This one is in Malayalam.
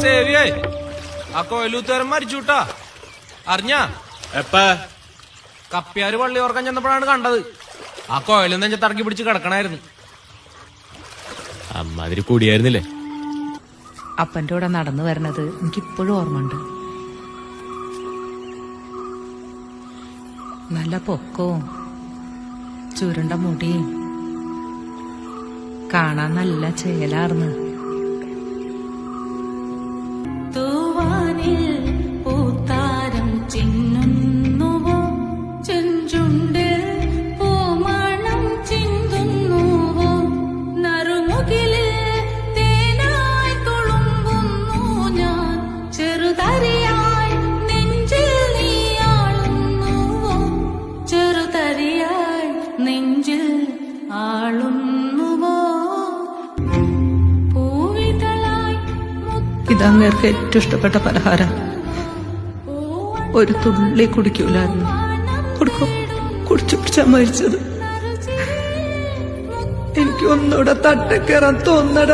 സേവിയേ ആ കോയിലൂത്തുകാരൻ മരിച്ചുട്ടാ അറിഞ്ഞ എപ്പ കപ്പ്യാര് പള്ളി ഓർക്കാൻ ചെന്നപ്പോഴാണ് കണ്ടത്. ആ കോയിലും നെഞ്ച തറക്കി പിടിച്ച് കിടക്കണായിരുന്നു. അമ്മാതിരി കൂടിയായിരുന്നില്ലേ? അപ്പന്റെ കൂടെ നടന്നു വരണത് എനിക്കിപ്പോഴും ഓർമ്മയുണ്ട്. നല്ല പൊക്കവും ചുരുണ്ട മുടിയും കാണാൻ നല്ല ചേലാർന്ന്. തൂവാനിൽ പൂത്താരം ചിന്നുന്നുവോ, ചെഞ്ചുണ്ടിൽ പൂമണം ചിന്തുന്നുവോ, നറുമുകിലിൽ തേനായി തുളുമ്പുന്നു ഞാൻ, ചെറുതരിയായി നെഞ്ചിൽ നീയാളുന്നുവോ, ചെറുതരിയായി നെഞ്ചിൽ ആളുന്നുവോ. ഇതങ്ങേർക്ക് ഏറ്റവും ഇഷ്ടപ്പെട്ട പലഹാരം. ഒരു തുള്ളി കുടിക്കൂലായിരുന്നു. കുടിച്ചു കുടിച്ചാ മരിച്ചത്. എനിക്ക് ഒന്നുകൂടെ തട്ടക്കേറാൻ തോന്നട.